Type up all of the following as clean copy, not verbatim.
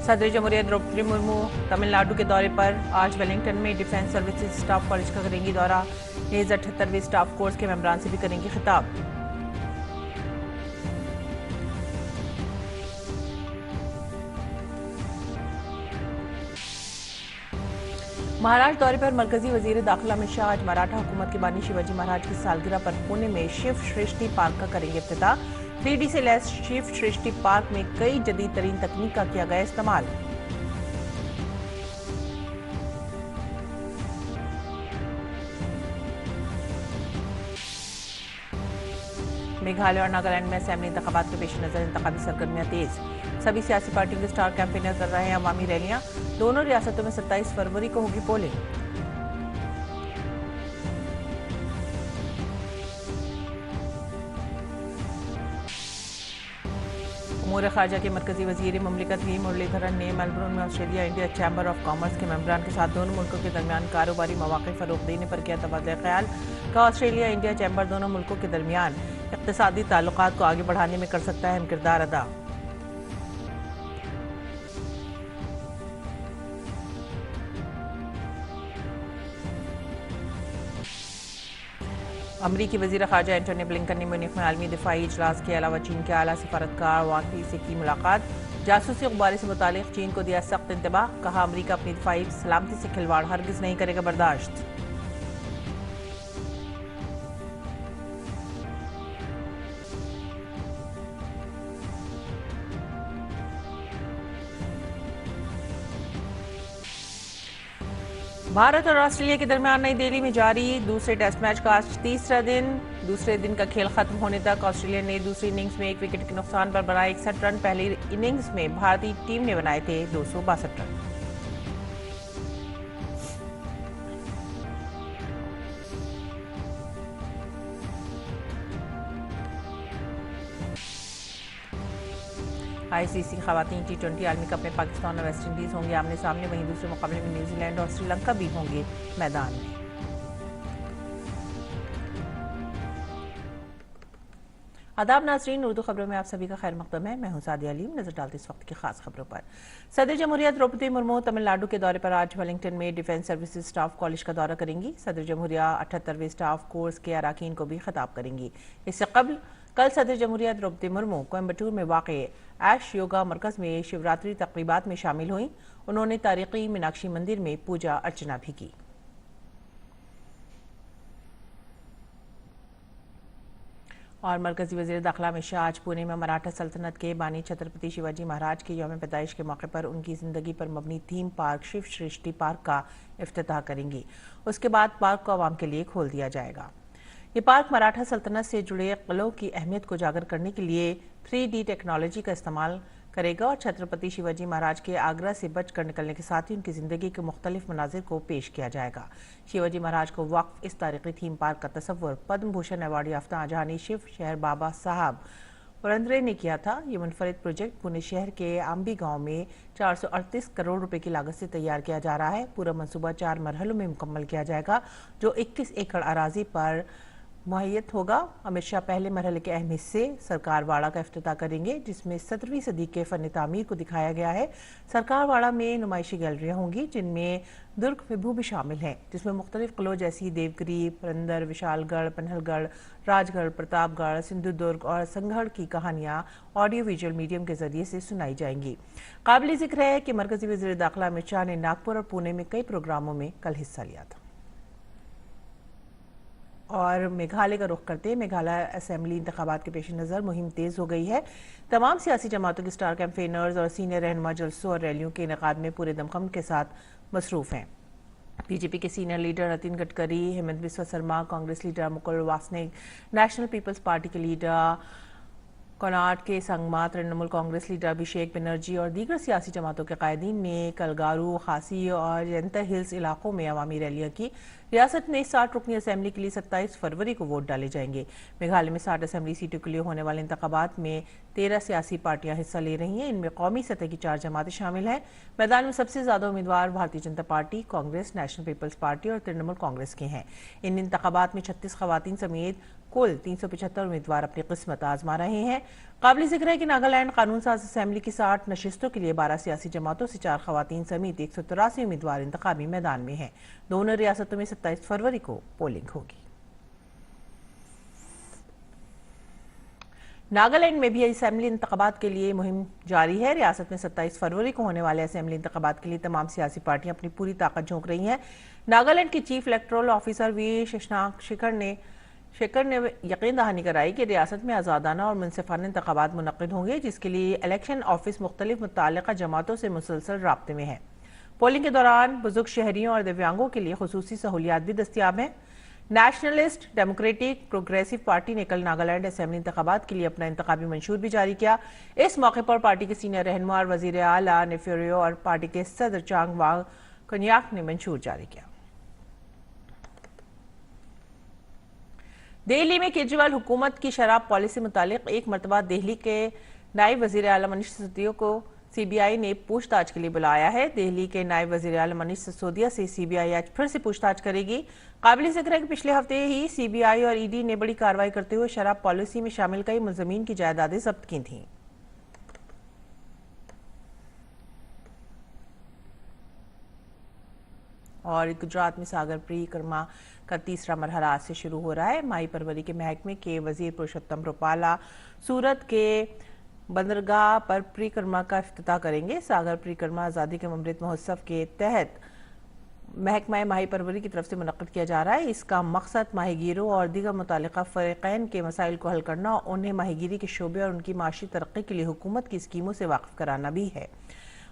सदर जमहूरियत द्रौपदी मुर्मू तमिलनाडु के दौरे पर आज वेलिंगटन में डिफेंस सर्विसेज स्टाफ कॉलेज का करेंगी दौरा। नेज 78वें स्टाफ कोर्स के मेंबरान से भी करेंगी खिताब। महाराष्ट्र दौरे पर मरकजी वजीर दाखिला अमित शाह आज मराठा हुकूमत के बानी शिवाजी महाराज की सालगिरह पर पुणे में शिव सृष्टि पार्क का करेंगे इफ्तिताह। 3D से लैस शिव सृष्टि पार्क में कई जदीद तरीन तकनीक का किया गया इस्तेमाल। मेघालय और नागालैंड में असेंबली इंतखाबात के पेश नजर इंतखाबी सरगर्मियां तेज। सभी सियासी पार्टियों के स्टार कैंपेनर कर रहे हैं अवामी रैलियां। दोनों रियासतों में 27 फरवरी को होगी पोलिंग। उमूर खारजा के मरकजी वजीर मुमलिकत वी मुरलीधरन ने मेलबर्न में Australia India chamber of commerce के मेंबरान के साथ दोनों मुल्कों के दरमियान कारोबारी मौक़े फरोग़ देने पर किया तबादला ख्याल। कहा ऑस्ट्रेलिया इंडिया चैम्बर दोनों मुल्कों के दरमियान इक़्तिसादी ताल्लुकात को आगे बढ़ाने में कर सकता है अहम किरदार अदा। अमरीकी वज़ीर ख़ारजा एंटोनी ब्लिंकन ने म्यूनिख में आलमी दिफाई इजलास के अलावा चीन के आला सिफारतकार वाकी से की मुलाकात। जासूसी गुब्बारे से मुतालिक चीन को दिया सख्त इंतबाह। कहा अमरीका अपनी दिफाई सलामती से खिलवाड़ हरगिज़ नहीं करेगा बर्दाश्त। भारत और ऑस्ट्रेलिया के दरमियान नई दिल्ली में जारी दूसरे टेस्ट मैच का आज तीसरा दिन। दूसरे दिन का खेल खत्म होने तक ऑस्ट्रेलिया ने दूसरी इनिंग्स में 1 विकेट के नुकसान पर बनाए 61 रन। पहली इनिंग्स में भारतीय टीम ने बनाए थे 262 रन। आईसीसी खवातीन T20 आलमी कप में पाकिस्तान और वेस्ट इंडीज होंगे आमने सामने। वहीं दूसरे मुकाबले में न्यूजीलैंड और श्रीलंका भी होंगे मैदान में। आदाब नाजरीन, उर्दू खबरों में आप सभी का खैर मकदम है। मैं हूं सादिया अलीम। नजर डालते इस वक्त की खास खबरों पर। सदर जमहूरियत द्रौपदी मुर्मू तमिलनाडु के दौरे पर आज वेलिंगटन में डिफेंस सर्विसेज स्टाफ कॉलेज का दौरा करेंगी। सदर जमहूरिया 78वें स्टाफ कोर्स के अराकीन को भी खिताब करेंगी। इससे कबल कल सदर जमहूरिया द्रौपदी मुर्मू कोयम्बटूर में वाक़े ऐश योगा मरकज़ में शिवरात्रि तक़रीबात में शामिल हुई। उन्होंने तारीख़ी मीनाक्षी मंदिर में पूजा अर्चना भी की। और मरकजी वज़ीर दाखिला अमित शाह आज पुणे में मराठा सल्तनत के बानी छत्रपति शिवाजी महाराज के यौम पैदाइश के मौके पर उनकी जिंदगी पर मबनी थीम पार्क शिव सृष्टि पार्क का इफ्तिताह करेंगी। उसके बाद पार्क को आवाम के लिए खोल दिया जाएगा। ये पार्क मराठा सल्तनत से जुड़े किलों की अहमियत को उजागर करने के लिए 3D टेक्नोलॉजी का इस्तेमाल करेगा और छत्रपति शिवाजी महाराज के आगरा से बचकर निकलने के साथ ही उनकी जिंदगी के मुख्तलिफ मनाजिर को पेश किया जाएगा। शिवाजी महाराज को वक्फ इस तारीखी थीम पार्क का तस्वुर पद्म भूषण अवार्ड याफ्ता आजहानी शिव शहर बाबा साहब पुरंदरे ने किया था। ये मुनफरिद प्रोजेक्ट पुणे शहर के आम्बी गांव में 438 करोड़ रुपए की लागत से तैयार किया जा रहा है। पूरा मंसूबा 4 मरहलों में मुकम्मल किया जाएगा जो 21 एकड़ अराजी पर मुहैयत होगा। अमित शाह पहले मरहले के अहम हिस्से सरकारवाड़ा का इफ्तिताह करेंगे जिसमें 17वीं सदी के फन तामीर को दिखाया गया है। सरकारवाड़ा में नुमाइशी गैलरियाँ होंगी जिनमें दुर्ग विभू भी शामिल हैं, जिसमें मुख्तलिफ किलों जैसी देवगिरी, पुरंदर, विशालगढ़, पन्हलगढ़, राजगढ़, प्रतापगढ़, सिंधुदुर्ग और संगढ़ की कहानियाँ ऑडियो विजुअल मीडियम के जरिए से सुनाई जाएंगी। काबिल जिक्र है कि मरकजी वज़ीर दाखिला अमित शाह ने नागपुर और पुणे में कई प्रोग्रामों में कल हिस्सा लिया था। और मेघालय का रुख करते मेघालय असेंबली इंतखाबात के पेश नज़र मुहिम तेज़ हो गई है। तमाम सियासी जमातों के स्टार कैंपेनर्स और सीनियर रहनुमा जलसों और रैलियों के इनेकाद में पूरे दमखम के साथ मसरूफ़ हैं। बीजेपी के senior leader Nitin Gadkari, Hemant Biswa Sarma, Congress leader Mukul Wasnik, National People's Party के leader Conrad K Sangma, Trinamool Congress leader Abhishek Banerjee और दीगर सियासी जमातों के कायदीन ने कलगारू, खासी और जंतर हिल्स इलाकों में अवामी रैलियां की। रियासत में 60 रुकनी असेंबली के लिए 27 फरवरी को वोट डाले जाएंगे। मेघालय में 60 असेंबली सीटों के लिए होने वाले इंतखाबात में 13 सियासी पार्टियां हिस्सा ले रही हैं। इनमें कौमी सतह की 4 जमातें शामिल हैं। मैदान में सबसे ज्यादा उम्मीदवार Bharatiya Janata Party, Congress, National People's Party और तृणमूल कांग्रेस के हैं। इन इंतखाबात में 36 खवातीन समेत कुल 375 उम्मीदवार अपनी किस्मत आजमा रहे हैं। काबिल जिक्र है कि नागालैंड कानून साज असेंबली की 60 नशिस्तों के लिए 12 सियासी जमातों से 4 खवातीन समेत 183 उम्मीदवार इंतखाबी मैदान में हैं। दोनों रियासतों में 27 फरवरी को पोलिंग होगी। नागालैंड में भी असेंबली इंतखाबात के लिए मुहिम जारी है। रियासत में 27 फरवरी को होने वाले असेंबली इंतखाबात के लिए तमाम सियासी पार्टियां अपनी पूरी ताकत झोंक रही हैं। नागालैंड के chief electoral officer V Shashank Shekhar ने यकीन दहानी कराई कि रियासत में आज़ादाना और मुनसिफाना इंतखाबात मुनक्किद होंगे, जिसके लिए इलेक्शन ऑफिस मुख्तलिफ मुतल्लिका जमातों से मुसलसल राब्ते में है। पोलिंग के दौरान बुजुर्ग शहरियों और दिव्यांगों के लिए खुसूसी सहूलियात भी दस्तियाब हैं। नेशनलिस्ट डेमोक्रेटिक प्रोग्रेसिव पार्टी ने कल नागालैंड असेंबली इंतखाबात के लिए अपना इंतखाबी मंशूर भी जारी किया। इस मौके पर पार्टी के सीनियर रहनुमा और वजीर आला नेफ्यूरियो और पार्टी के सदर चांग वांग कन्याक ने मंशूर जारी किया। दिल्ली में केजरीवाल हुकूमत की शराब पॉलिसी मुतालिक एक मरतबा दिल्ली के नायब वजीर आला मनीष सिसोदिया को सीबीआई ने पूछताछ के लिए बुलाया है। दिल्ली के नायब वजीर आला मनीष सिसोदिया से सीबीआई आज फिर से पूछताछ करेगी। काबिल जिक्र है कि पिछले हफ्ते ही सीबीआई और ईडी ने बड़ी कार्रवाई करते हुए शराब पॉलिसी में शामिल कई मुलजमीन की जायदादें जब्त की थीं। और गुजरात में सागर परिक्रमा का तीसरा मरहला आज से शुरू हो रहा है। माही परवरी के महकमे के वजीर पुरुषोत्तम रूपाला सूरत के बंदरगाह पर परिक्रमा का इफ्तिताह करेंगे। सागर परिक्रमा आज़ादी के अमृत महोत्सव के तहत महकमा माही परवरी की तरफ से मुनक्किद किया जा रहा है। इसका मकसद माहीगीरों और दीगर मुतालिका फ़रीक़ैन के मसाइल को हल करना और उन्हें माहीगीरी के शोबे और उनकी माशी तरक्की के लिए हुकूमत की स्कीमों से वाकिफ कराना भी है।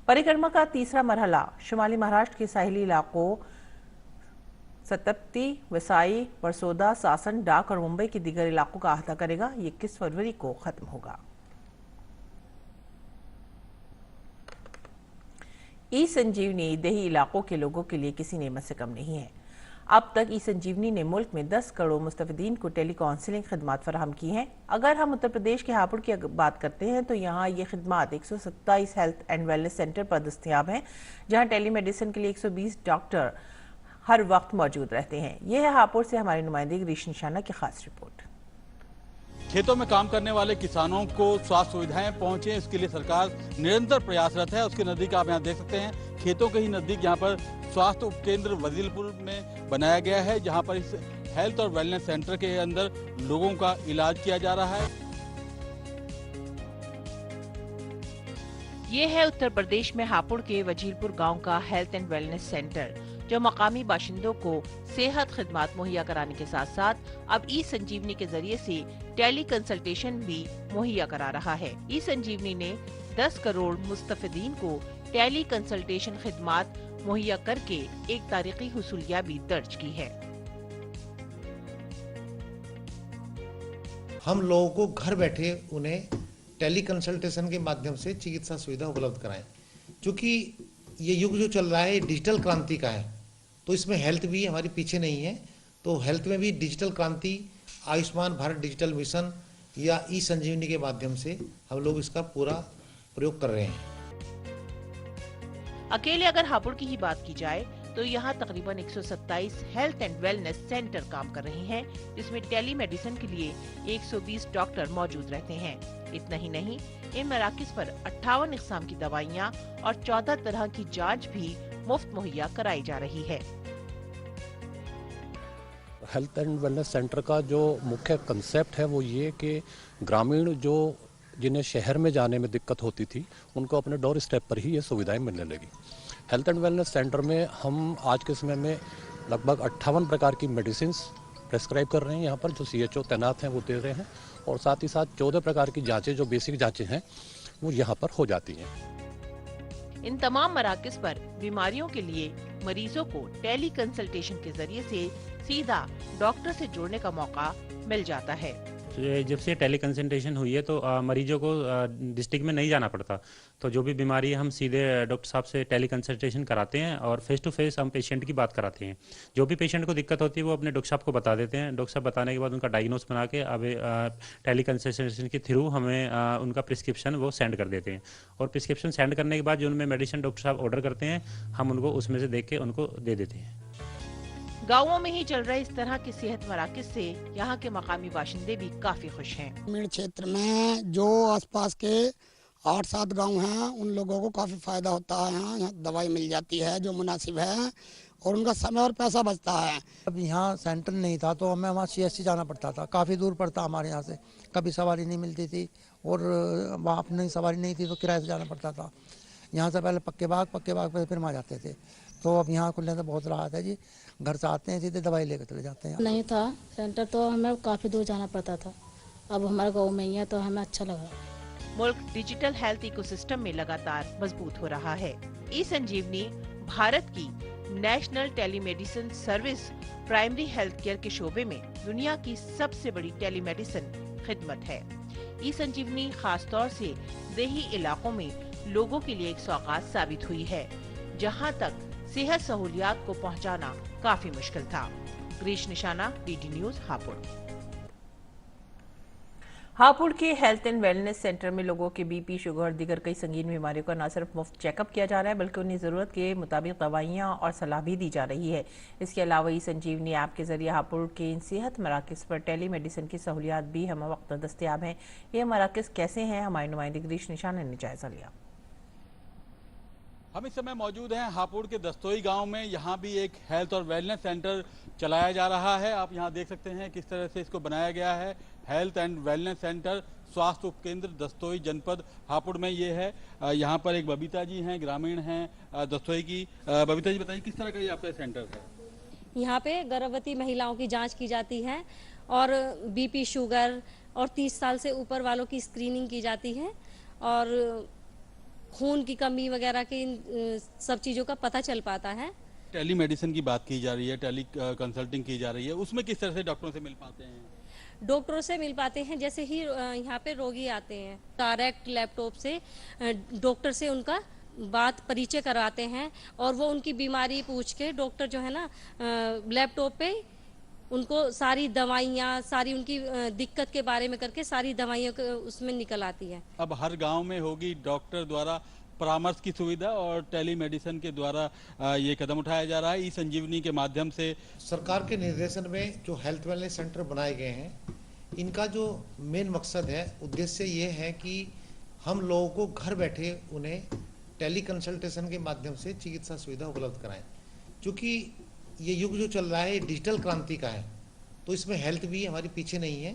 परिक्रमा का तीसरा मरहला शुमाली महाराष्ट्र के साहिली इलाकों सतपती, वसाई, परसोदा, सासन, डाक और मुंबई के दीगर इलाकों का अहाता करेगा। ये 21 फरवरी को खत्म होगा। ई संजीवनी देही इलाकों के लोगों के लिए किसी नेमत से कम नहीं है। अब तक ई संजीवनी ने मुल्क में 10 करोड़ मुस्तफिदीन को टेली काउंसलिंग खदमात फराहम की हैं। अगर हम उत्तर प्रदेश के हापुड़ की बात करते हैं तो यहाँ ये खदमात 127 हेल्थ एंड वेलनेस सेंटर पर दस्तियाब हैं, जहाँ टेली मेडिसिन के लिए 120 डॉक्टर हर वक्त मौजूद रहते हैं। यह है हापुड़ से हमारी नुमाइंदगी रीश निशाना की खास रिपोर्ट। खेतों में काम करने वाले किसानों को स्वास्थ्य सुविधाएं पहुंचे, इसके लिए सरकार निरंतर प्रयासरत है। उसके नजदीक आप यहाँ देख सकते हैं, खेतों के ही नजदीक यहाँ पर स्वास्थ्य उपकेंद्र वजीरपुर में बनाया गया है, जहाँ पर इस हेल्थ और वेलनेस सेंटर के अंदर लोगों का इलाज किया जा रहा है। ये है उत्तर प्रदेश में हापुड़ के वजीरपुर गांव का हेल्थ एंड वेलनेस सेंटर, जो मकामी बाशिंदों को सेहत खिदमात मुहैया कराने के साथ साथ अब ई संजीवनी के जरिए से टेली कंसल्टेशन भी मुहैया करा रहा है। ई संजीवनी ने 10 करोड़ मुस्तफिदीन को टेली कंसल्टेशन खिदमात मुहैया करके एक तारीखी हुसूलियाबी दर्ज की है। हम लोगों को घर बैठे उन्हें टेली कंसल्टेशन के माध्यम से चिकित्सा सुविधा उपलब्ध कराएं। क्योंकि ये युग जो चल रहा है डिजिटल क्रांति का है, तो इसमें हेल्थ भी हमारी पीछे नहीं है। तो हेल्थ में भी डिजिटल क्रांति, आयुष्मान भारत डिजिटल मिशन या ई संजीवनी के माध्यम से हम लोग इसका पूरा प्रयोग कर रहे हैं। अकेले अगर हापुड़ की ही बात की जाए तो यहाँ तकरीबन 127 हेल्थ एंड वेलनेस सेंटर काम कर रहे हैं, जिसमें टेली मेडिसिन के लिए 120 डॉक्टर मौजूद रहते हैं। इतना ही नहीं, इन मराकज पर 58 इक़साम की दवाइयाँ और 14 तरह की जांच भी मुफ्त मुहैया कराई जा रही है। हेल्थ एंड वेलनेस सेंटर का जो मुख्य कंसेप्ट है वो ये कि ग्रामीण जो जिन्हें शहर में जाने में दिक्कत होती थी, उनको अपने डोर स्टेप पर ही ये सुविधाएं मिलने लगी। हेल्थ एंड वेलनेस सेंटर में हम आज के समय में लगभग 58 प्रकार की मेडिसिन प्रेस्क्राइब कर रहे हैं। यहाँ पर जो CHO तैनात हैं वो दे रहे हैं, और साथ ही साथ 14 प्रकार की जांचें जो बेसिक जांचें हैं वो यहाँ पर हो जाती हैं। इन तमाम मराकज पर बीमारियों के लिए मरीजों को टेली कंसल्टेशन के जरिए से सीधा डॉक्टर से जुड़ने का मौका मिल जाता है। जब से टेली कंसल्टेशन हुई है तो मरीजों को डिस्ट्रिक्ट में नहीं जाना पड़ता, तो जो भी बीमारी है हम सीधे डॉक्टर साहब से टेली कंसल्टेशन कराते हैं और फेस टू फेस हम पेशेंट की बात कराते हैं। जो भी पेशेंट को दिक्कत होती है वो अपने डॉक्टर साहब को बता देते हैं। डॉक्टर साहब बताने के बाद उनका डायग्नोस बना के अब टेली कंसल्टेशन के थ्रू हमें उनका प्रिस्क्रिप्शन वो सेंड कर देते हैं, और प्रिस्क्रिप्शन सेंड करने के बाद जो उनमें मेडिसिन डॉक्टर साहब ऑर्डर करते हैं हम उनको उसमें से देख के उनको दे देते हैं। गाँवों में ही चल रहे इस तरह के सेहत मराकज से यहाँ के मकामी बाशिंदे भी काफी खुश हैं। ग्रामीण क्षेत्र में जो आसपास के 8-7 गांव हैं उन लोगों को काफ़ी फ़ायदा होता है। यहाँ दवाई मिल जाती है जो मुनासिब है और उनका समय और पैसा बचता है। अब यहाँ सेंटर नहीं था तो हमें वहाँ CSC जाना पड़ता था, काफ़ी दूर पड़ता हमारे यहाँ से, कभी सवारी नहीं मिलती थी और वहाँ अपनी सवारी नहीं थी तो किराए से जाना पड़ता था। यहाँ से पहले पक्के बाग पे फिर वहाँ जाते थे। तो अब यहाँ खुलने से बहुत राहत है जी, घर से आते हैं सीधे दवाई लेकर चले जाते हैं। नहीं था सेंटर तो हमें काफ़ी दूर जाना पड़ता था, अब हमारे गाँव में ही है तो हमें अच्छा लगा। मुल्क डिजिटल हेल्थ इकोसिस्टम में लगातार मजबूत हो रहा है। ई-संजीवनी भारत की national telemedicine service primary health care के शोबे में दुनिया की सबसे बड़ी टेलीमेडिसिन खिदमत है। ई-संजीवनी खास तौर से देही इलाकों में लोगों के लिए एक सौगात साबित हुई है, जहां तक सेहत सहूलियात को पहुंचाना काफी मुश्किल था। ग्रीश निशाना, DD न्यूज, हापुड़। हापुड़ के हेल्थ एंड वेलनेस सेंटर में लोगों के BP, शुगर, दीगर कई संगीन बीमारियों का न सिर्फ मुफ्त चेकअप किया जा रहा है बल्कि उन्हें ज़रूरत के मुताबिक दवाइयाँ और सलाह भी दी जा रही है। इसके अलावा ई-संजीवनी ऐप के जरिए हापुड़ के इन सेहत मराकज़ पर टेली मेडिसिन की सहूलियात भी हम वक्त दस्तियाब हैं। ये मराकज़ कैसे हैं, हमारे नुमाइंदे ग्रीश निशान ने जायजा लिया। हम इस समय मौजूद हैं हापुड़ के दस्तोई गांव में। यहाँ भी एक हेल्थ और वेलनेस सेंटर चलाया जा रहा है। आप यहाँ देख सकते हैं किस तरह से इसको बनाया गया है। हेल्थ एंड वेलनेस सेंटर स्वास्थ्य उपकेंद्र दस्तोई जनपद हापुड़ में ये है। यहाँ पर एक बबीता जी हैं, ग्रामीण हैं दस्तोई की। बबीता जी बताइए किस तरह का ये आपका सेंटर है? यहाँ पे गर्भवती महिलाओं की जांच की जाती है और BP, शुगर और 30 साल से ऊपर वालों की स्क्रीनिंग की जाती है और खून की कमी वगैरह की सब चीज़ों का पता चल पाता है। टेली मेडिसिन की बात की जा रही है, टेली कंसल्टिंग की जा रही है, उसमें किस तरह से डॉक्टरों से मिल पाते हैं? डॉक्टरों से मिल पाते हैं, जैसे ही यहाँ पे रोगी आते हैं डायरेक्ट लैपटॉप से डॉक्टर से उनका बात परिचय करवाते हैं और वो उनकी बीमारी पूछ के डॉक्टर जो है ना लैपटॉप पे उनको सारी दवाइयाँ, सारी उनकी दिक्कत के बारे में करके सारी दवाइयाँ उसमें निकल आती है। अब हर गांव में होगी डॉक्टर द्वारा परामर्श की सुविधा और टेलीमेडिसिन के द्वारा ये कदम उठाया जा रहा है। ई-संजीवनी के माध्यम से सरकार के निर्देशन में जो हेल्थ वेलनेस सेंटर बनाए गए हैं, इनका जो मेन मकसद है, उद्देश्य ये है कि हम लोगों को घर बैठे उन्हें टेली कंसल्टेशन के माध्यम से चिकित्सा सुविधा उपलब्ध कराएं। क्योंकि ये युग जो चल रहा है डिजिटल क्रांति का है, तो इसमें हेल्थ भी हमारी पीछे नहीं है।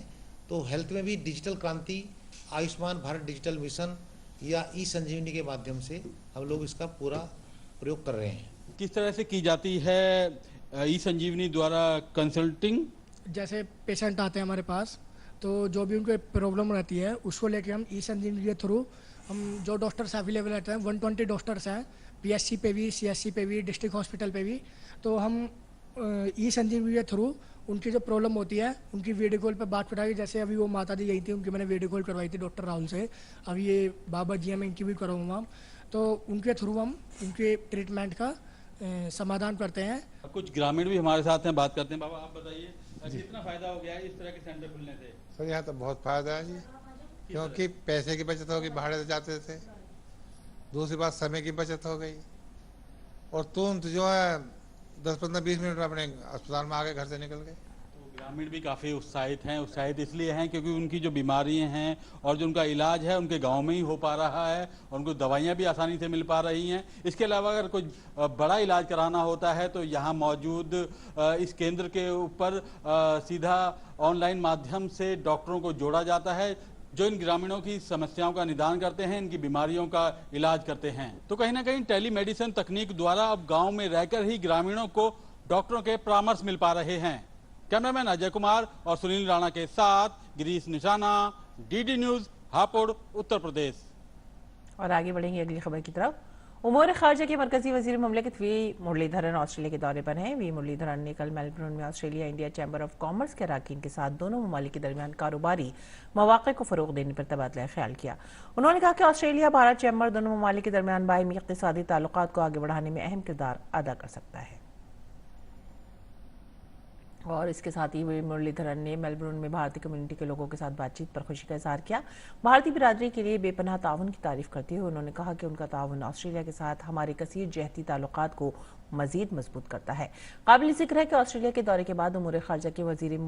तो हेल्थ में भी डिजिटल क्रांति, आयुष्मान भारत डिजिटल मिशन या ई-संजीवनी के माध्यम से हम लोग इसका पूरा प्रयोग कर रहे हैं। किस तरह से की जाती है ई-संजीवनी द्वारा कंसल्टिंग? जैसे पेशेंट आते हैं हमारे पास, तो जो भी उनको प्रॉब्लम रहती है उसको लेके हम ई-संजीवनी के थ्रू हम जो डॉक्टर्स अवेलेबल रहते हैं 120 डॉक्टर्स हैं, PSC पे भी, CSC पे भी, डिस्ट्रिक्ट हॉस्पिटल पे भी, तो हम ई-संजीवनी के थ्रू उनकी जो प्रॉब्लम होती है उनकी वीडियो कॉल पे बात उठाई। जैसे अभी वो माता जी गई थी, उनकी मैंने वीडियो कॉल करवाई थी डॉक्टर राहुल से। अभी ये बाबा जी मैं इनकी भी करवाऊँगा, तो उनके थ्रू हम इनके ट्रीटमेंट का समाधान करते हैं। कुछ ग्रामीण भी हमारे साथ हैं, बात करते हैं। बाबा आप बताइए कितना फायदा हो गया है इस तरह के सेंटर खुलने से? सर यहाँ तो बहुत फायदा है जी, क्योंकि पैसे की बचत होगी, भाड़े से जाते थे। दूसरी बात समय की बचत हो गई और तुरंत जो है 10-15-20 मिनट में अपने अस्पताल में आके घर से निकल गए। तो ग्रामीण भी काफ़ी उत्साहित हैं। उत्साहित इसलिए हैं क्योंकि उनकी जो बीमारियां हैं और जो उनका इलाज है उनके गांव में ही हो पा रहा है और उनको दवाइयां भी आसानी से मिल पा रही हैं। इसके अलावा अगर कुछ बड़ा इलाज कराना होता है तो यहाँ मौजूद इस केंद्र के ऊपर सीधा ऑनलाइन माध्यम से डॉक्टरों को जोड़ा जाता है जो इन ग्रामीणों की समस्याओं का निदान करते हैं, इनकी बीमारियों का इलाज करते हैं। तो कहीं ना कहीं टेलीमेडिसिन तकनीक द्वारा अब गांव में रहकर ही ग्रामीणों को डॉक्टरों के परामर्श मिल पा रहे हैं। कैमरामैन अजय कुमार और सुनील राणा के साथ गिरीश निशाना, DD न्यूज, हापुड़, उत्तर प्रदेश। और आगे बढ़ेंगे अगली खबर की तरफ। उमूर खारजा के मरकजी वजीर ममलिकत वी मुरलीधरन ऑस्ट्रेलिया के दौरे पर हैं। वी मुरलीधरन ने कल मेलबर्न में Australia India chamber of commerce के अरकान के साथ दोनों ममालिक के दरमियान कारोबारी मौक़े को फ़रोग़ देने पर तबादला ख्याल किया। उन्होंने कहा कि ऑस्ट्रेलिया भारत चैम्बर दोनों ममालिक के दरमियान बाहमी इक़्तिसादी ताल्लुक़ात को आगे बढ़ाने में अहम किरदार अदा कर सकता है। और इसके साथ ही वी मुरलीधरन ने मेलबर्न में भारतीय कम्युनिटी के लोगों के साथ बातचीत पर खुशी का इजहार किया। भारतीय बिरादरी के लिए बेपनाह ताउन की तारीफ करते हुए उन्होंने कहा कि उनका ताउन ऑस्ट्रेलिया के साथ हमारे कसीर जहती ताल्लुकात को मजीद मजबूत करता है। काबिल जिक्र है कि ऑस्ट्रेलिया के दौरे के बाद उमूर खारजा के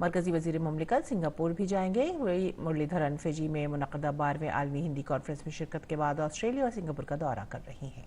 मरकजी वजीर मुमलिकत सिंगापुर भी जाएंगे। वी मुरलीधरन फिजी में मुनक़दा 12वें आलमी हिंदी कॉन्फ्रेंस में शिरकत के बाद ऑस्ट्रेलिया और सिंगापुर का दौरा कर रही हैं।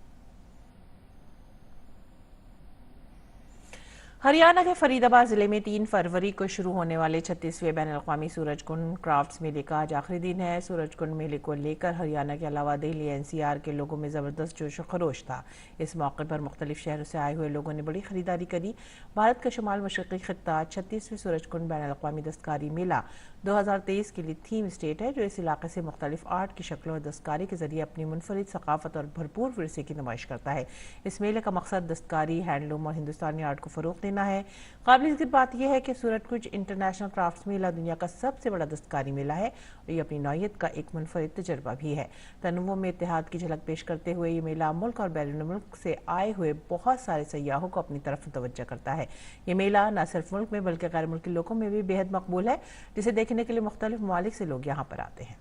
हरियाणा के फरीदाबाद जिले में 3 फरवरी को शुरू होने वाले 36वें बैनुल-अक़वामी सूरजकुंड क्राफ्ट्स मेले का आज आखिरी दिन है। सूरजकुंड मेले को लेकर हरियाणा के अलावा दिल्ली एनसीआर के लोगों में जबरदस्त जोश खरोश था। इस मौके पर मुख्तलिफ शहरों से आए हुए लोगों ने बड़ी खरीदारी करी। भारत का शुमाल मशरक़ी खित्ता 36वें सूरजकुंड बैनुल-अक़वामी दस्तकारी मेला 2023 के लिए थीम स्टेट है, जो इस इलाके से मुख्तलिफ आर्ट की शक्लों और दस्तकारी के जरिए अपनी मुनफरिद सकाफत और भरपूर विरसे की नुमाइश करता है। इस मेले का मकसद दस्तकारी, हैंडलूम और हिंदुस्तानी आर्ट को फरोग़ देना है। काबिल जिक्र बात यह है कि सूरजकुंड इंटरनेशनल क्राफ्ट्स मेला दुनिया का सबसे बड़ा दस्तकारी मेला है और ये अपनी नौयत का एक मुनफरिद तजर्बा भी है। तनव्वुअ में इत्तेहाद की झलक पेश करते हुए ये मेला मुल्क और बैरून मुल्क से आए हुए बहुत सारे सयाहों को अपनी तरफ मुतवज्जह करता है। ये मेला न सिर्फ मुल्क में बल्कि गैर मुल्की लोगों में भी बेहद मकबूल है, जिसे देखने के लिए मुख्तलिफ ममालिक से लोग यहाँ पर आते हैं।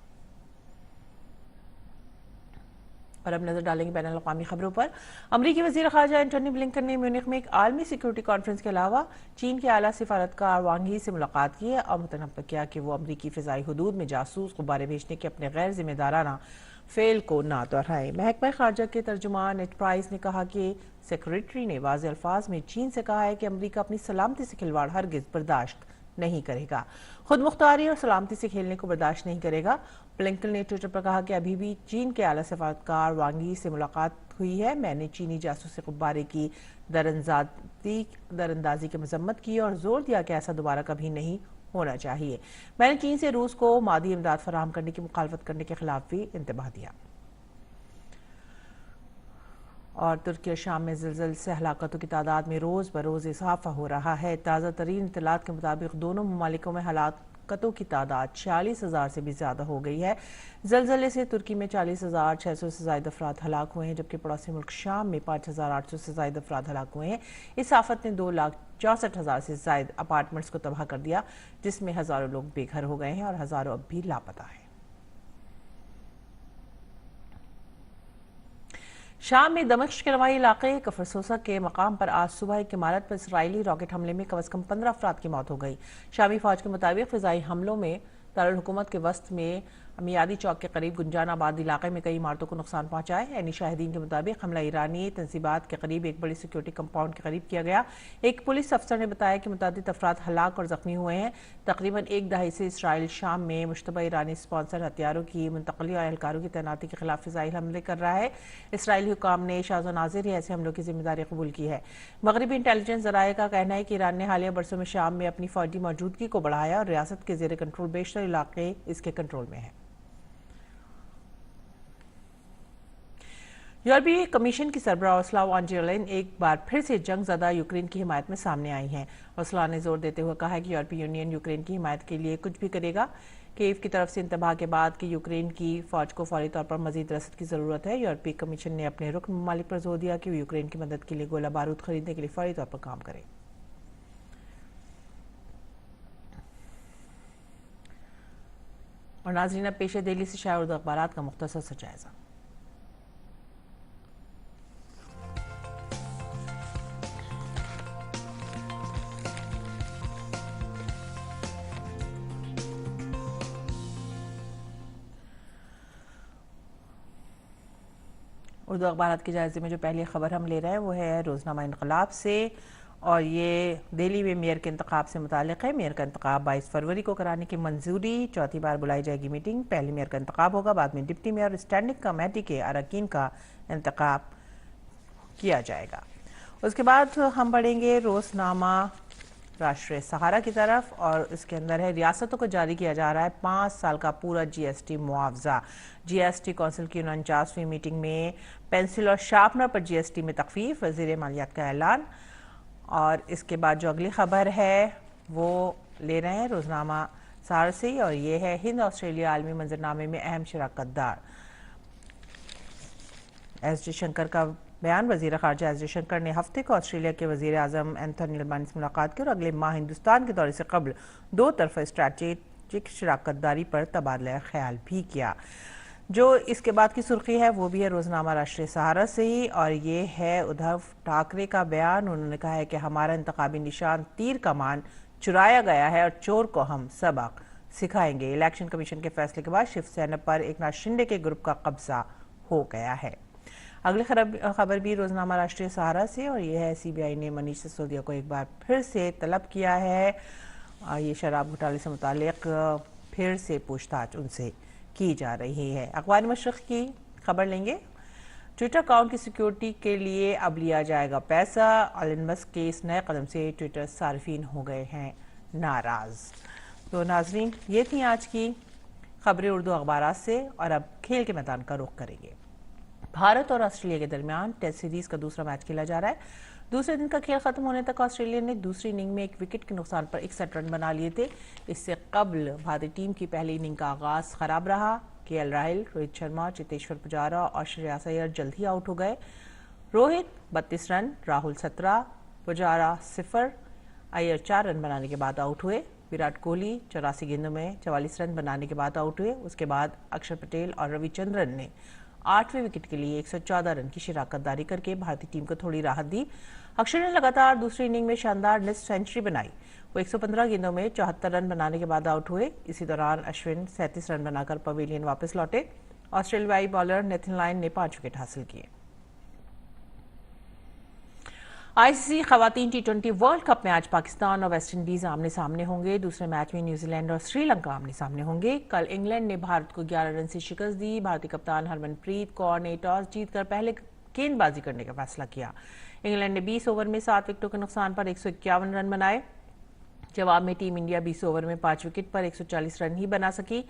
और अब नजर डालेंगे बैनुल अक़वामी खबरों पर। अमरीकी वज़ीर ख़ारजा एंटनी ब्लिंकन ने म्यूनिख में एक आलमी सिक्योरिटी कॉन्फ्रेंस के अलावा चीन के आला सिफारतकार वांग ही से मुलाकात की है और मुतनब्बा किया कि वो अमरीकी फ़िज़ाई हुदूद में जासूस गुब्बारे भेजने के अपने गैर जिम्मेदाराना फेल को ना दोहराएं। महकमा ख़ारजा के तर्जुमान नेट प्राइस ने कहा कि सेक्रेटरी ने वाज़ेह अल्फाज में चीन से कहा है कि अमरीका अपनी सलामती से खिलवाड़ हरगिज़ बर्दाश्त नहीं करेगा, खुद मुख्तारी और सलामती से खेलने को बर्दाश्त नहीं करेगा। ब्लिंकन ने ट्विटर पर कहा कि अभी भी चीन के आला सफारतकार वांग यी से मुलाकात हुई है। मैंने चीनी जासूसी गुब्बारे की दरअंदाजी की मजम्मत की और जोर दिया कि ऐसा दोबारा कभी नहीं होना चाहिए। मैंने चीन से रूस को मादी इमदाद फराहम करने की मुखालफत करने के खिलाफ भी इंतबाह दिया। और तुर्की और शाम में ज़िलज़ल से हलाकतों की तादाद में रोज़ बरोज़ इजाफा हो रहा है। ताज़ा तरीन इत्तलात के मुताबिक दोनों ममालिकों में हलाकतों की तादाद 46,000 से भी ज़्यादा हो गई है। ज़लज़ले से तुर्की में 40,600 से ज़ायद अफराद हलाक हुए हैं, जबकि पड़ोसी मुल्क शाम में 5,800 से ज़ायद अफराद हलाक हुए हैं। इस आफत ने 2,64,000 से ज़ायद अपार्टमेंट्स को तबाह कर दिया, जिसमें हज़ारों लोग बेघर हो गए हैं और हज़ारों अब भी लापता हैं। शाम में दमिश्क के रवाई इलाके कफरसोसा के मकाम पर आज सुबह एक इमारत पर इसराइली रॉकेट हमले में कम से कम 15 अफराद की मौत हो गई। शामी फौज के मुताबिक फिजाई हमलों में दारुल हुकूमत के वस्त में अमियादी चौक के करीब गुंजानाबाद इलाके में कई इमारतों को नुकसान पहुंचा है। यानी शाहिदीन के मुताबिक हमला ईरानी तंसीबात के करीब एक बड़ी सिक्योरिटी कंपाउंड के करीब किया गया। एक पुलिस अफसर ने बताया कि मुतादिद अफराद हलाक और जख्मी हुए हैं। तकरीबन एक दहाई से इसराइल शाम में मुश्तबा ईरानी स्पॉन्सर हथियारों की मुंतकली और एहलकारों की तैनाती के खिलाफ फिजाई हमले कर रहा है। इसराइली हुकाम ने शाज़ो नाज़िर ही ऐसे हमलों की जिम्मेदारी कबूल की है। मगरबी इंटेलिजेंस ज़राए का कहना है कि ईरान ने हालिया बरसों में शाम में अपनी फौजी मौजूदगी को बढ़ाया और रियासत के ज़ेर कंट्रोल बेशतर इलाके इसके कंट्रोल में है। यूरोपीय कमीशन की सरबराह उर्सुला वॉन डर लेyen एक बार फिर से जंग ज़दा यूक्रेन की हिमायत में सामने आई हैं। उर्सुला ने जोर देते हुए कहा है कि यूरोपीय यूनियन यूक्रेन की हिमायत के लिए कुछ भी करेगा। कीव की तरफ से इंतबाह के बाद कि यूक्रेन की फौज को फौरी तौर पर मजीद रसद की जरूरत है, यूरोपीय कमीशन ने अपने रुकन ममालिक पर जोर दिया कि वो यूक्रेन की मदद के लिए गोला बारूद खरीदने के लिए फौरी तौर पर काम करें। और नाज़रीन, अब पेश है दिल्ली से शाया उर्दू अखबारात का मुख्तसर सा जायजा। उर्दू अखबारात के जायजे में जो पहली खबर हम ले रहे हैं वो है रोज़नामा इनकलाब से, और ये दिल्ली में मेयर के इंतखाब से मुताल्लिक़ है। मेयर का इंतखाब 22 फरवरी को कराने की मंजूरी, चौथी बार बुलाई जाएगी मीटिंग। पहले मेयर का इंतखाब होगा, बाद में डिप्टी मेयर और स्टैंडिंग कमेटी के अरकान का इंतखाब किया जाएगा। उसके बाद हम बढ़ेंगे रोज़नामा राष्ट्रीय सहारा की तरफ, और इसके अंदर है रियासतों को जारी किया जा रहा है 5 साल का पूरा जीएसटी मुआवजा। जीएसटी कौंसिल की 49वीं मीटिंग में पेंसिल और शार्पनर पर जीएसटी में तखफीफ, वज़ीर मालियात का ऐलान। और इसके बाद जो अगली खबर है वो ले रहे हैं रोज़नामा सहारा से, और ये है हिंद ऑस्ट्रेलिया आलमी मंजरनामे में अहम शराकतदार। एस जयशंकर का बयान। वजीर खारजा एस जयशंकर ने हफ्ते को ऑस्ट्रेलिया के वजीर आजम एंथनी अल्बानी से मुलाकात की और अगले माह हिंदुस्तान के दौरे से कबल दो तरफा स्ट्रैटेजिक शराकतदारी पर तबादला ख्याल भी किया। जो इसके बाद की सुर्खी है वो भी है रोजनामा राष्ट्रीय सहारा से ही, और ये है उद्धव ठाकरे का बयान। उन्होंने कहा है कि हमारा इंतखाबी निशान तीर कमान चुराया गया है और चोर को हम सबक सिखाएंगे। इलेक्शन कमीशन के फैसले के बाद शिवसेना पर एकनाथ शिंदे के ग्रुप का कब्जा हो गया है। अगली खबर भी रोजनामा राष्ट्रीय सहारा से, और यह है सीबीआई ने मनीष सिसोदिया को एक बार फिर से तलब किया है। ये शराब घोटाले से मुतालिक फिर से पूछताछ उनसे की जा रही है। अखबार मशरक़ की खबर लेंगे। ट्विटर अकाउंट की सिक्योरिटी के लिए अब लिया जाएगा पैसा। एलन मस्क के इस नए कदम से ट्विटर सार्फिन हो गए हैं नाराज। तो नाजरीन, ये थी आज की खबरें उर्दू अखबार से, और अब खेल के मैदान का रुख करेंगे। भारत और ऑस्ट्रेलिया के दरमियान टेस्ट सीरीज का दूसरा मैच खेला जा रहा है। दूसरे दिन का खेल खत्म होने तक ऑस्ट्रेलिया ने दूसरी इनिंग में 1 विकेट के नुकसान पर 61 रन बना लिए थे। इससे कबल भारतीय टीम की पहली इनिंग का आगाज खराब रहा। केएल राहुल, रोहित शर्मा, चेतेश्वर पुजारा और श्रेयस अय्यर जल्द ही आउट हो गए। रोहित 32 रन, राहुल 17, पुजारा 0, अय्यर 4 रन बनाने के बाद आउट हुए। विराट कोहली 84 गेंदों में 44 रन बनाने के बाद आउट हुए। उसके बाद अक्षर पटेल और रविचंद्रन ने 8वें विकेट के लिए 114 रन की शराकतदारी करके भारतीय टीम को थोड़ी राहत दी। अक्षर ने लगातार दूसरी इनिंग में शानदार निस्फ सेंचुरी बनाई। वो 115 गेंदों में 74 रन बनाने के बाद आउट हुए। इसी दौरान अश्विन 37 रन बनाकर पवेलियन वापस लौटे। ऑस्ट्रेलियाई बॉलर नेथन लायन ने 5 विकेट हासिल किए। आईसीसी खवातीन टी20 वर्ल्ड कप में आज पाकिस्तान और वेस्ट इंडीज आमने सामने होंगे। दूसरे मैच में न्यूजीलैंड और श्रीलंका आमने सामने होंगे। कल इंग्लैंड ने भारत को 11 रन से शिकस्त दी। भारतीय कप्तान हरमनप्रीत कौर ने टॉस जीतकर पहले गेंदबाजी करने का फैसला किया। इंग्लैंड ने 20 ओवर में 7 विकेटों के नुकसान पर 151 रन बनाए। जवाब में टीम इंडिया 20 ओवर में 5 विकेट पर 140 रन ही बना सकी।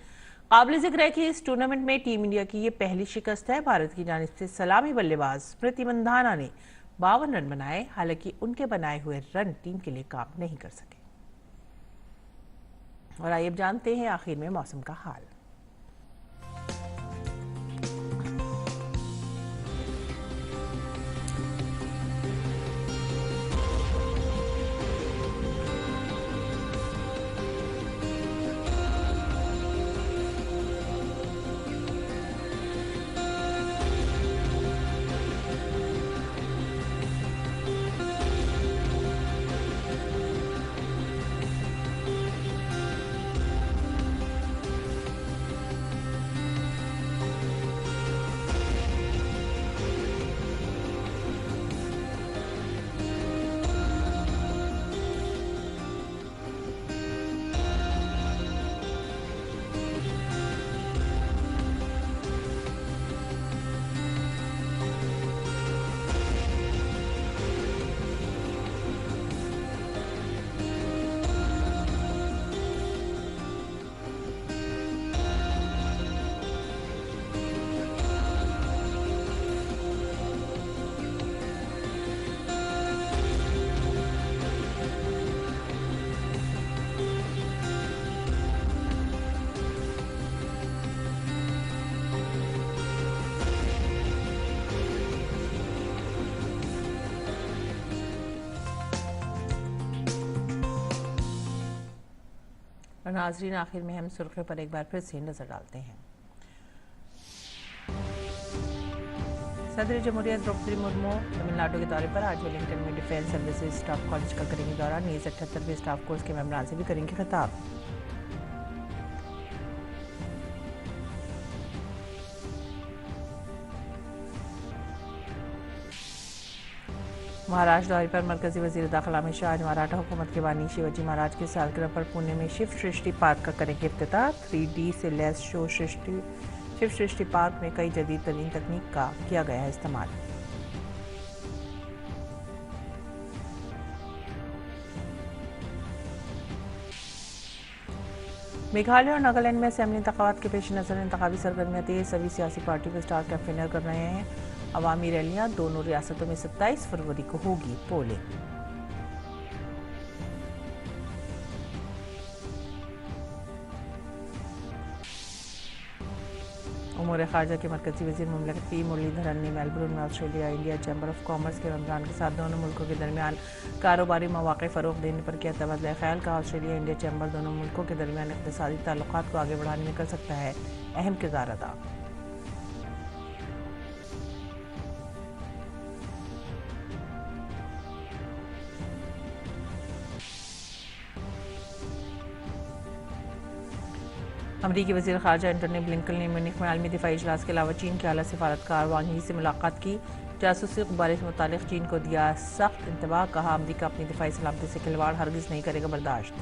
काबिल जिक्र है कि इस टूर्नामेंट में टीम इंडिया की ये पहली शिकस्त है। भारत की जानिब से सलामी बल्लेबाज स्मृति मंधाना ने 52 रन बनाए। हालांकि उनके बनाए हुए रन टीम के लिए काम नहीं कर सके। और आइए अब जानते हैं आखिर में मौसम का हाल। और नाजरीन, आखिर में हम सुर्खियों पर एक बार फिर से नजर डालते हैं। सदर जमहूरिया द्रौपदी मुर्मू तमिलनाडु के दौरे पर आज वेलिंगटन में डिफेंस सर्विसेज स्टाफ कॉलेज का करेंगे दौरा। नीज 78वें स्टाफ कोर्स के मेंबरान से भी करेंगे खिताब। महाराष्ट्र दौरे पर मरकजी वजीर दाखिला अमित शाह आज मराठा हुकूमत के बानी शिवाजी महाराज की सालगिरह पर पुणे में शिव सृष्टि पार्क का करेंगे इफ्तिताह। 3D से लैस शो शिव सृष्टि पार्क में कई जदीद तरीन तकनीक का किया गया है इस्तेमाल। मेघालय और नागालैंड में असेंबली इंतखाबात के पेश नजर इंतखाबी सरगर्मियां तेज। सभी सियासी पार्टियों के स्टार कैंपेनर कर रहे हैं अवामी रैलियां। दोनों रियासतों में 27 फरवरी को होगी पोलिंग। उमूर ख़ारजा के मरकज़ी वज़ीर मुमलिकत पी मुरलीधरन ने मेलबर्न में Australia India chamber of commerce के रमजान के साथ दोनों मुल्कों के दरमियान कारोबारी मौक़े फ़रोग़ देने पर किया तबादला ख्याल। कहा ऑस्ट्रेलिया इंडिया चैम्बर दोनों मुल्कों के दरमियान इक़्तिसादी ताल्लुक़ात को आगे बढ़ाने में कर सकता है अहम किरदार अदा। अमरीकी वज़ीर ख़ारजा एंटनी ब्लिंकन ने म्यूनिख में आलमी दिफाई इजलास के अलावा चीन के आला सिफारतकार वांग यी से मुलाकात की। जासूसी गुब्बारे से मुतालिक चीन को दिया सख्त इंतबाह। कहा अमरीका अपनी दिफाई सलामती से खिलवाड़ हरगिज़ नहीं करेगा बर्दाश्त।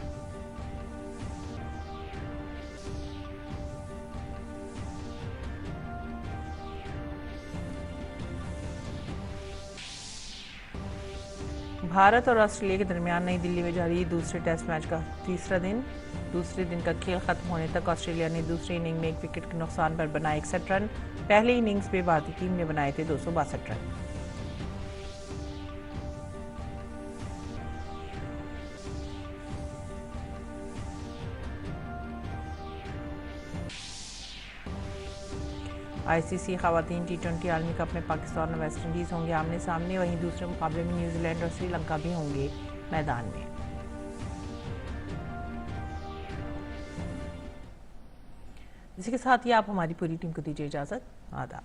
भारत और ऑस्ट्रेलिया के दरमियान नई दिल्ली में जारी दूसरे टेस्ट मैच का तीसरा दिन। दूसरे दिन का खेल खत्म होने तक ऑस्ट्रेलिया ने दूसरी इनिंग में 1 विकेट के नुकसान पर बनाए 61 रन। पहली इनिंग्स में भारतीय टीम ने बनाए थे 262 रन। आईसीसी ख़वातीन T20 आलमी कप में पाकिस्तान और वेस्ट इंडीज़ होंगे आमने सामने। वहीं दूसरे मुकाबले में न्यूजीलैंड और श्रीलंका भी होंगे मैदान में। इसी के साथ ही आप हमारी पूरी टीम को दीजिए इजाज़त। आदाब।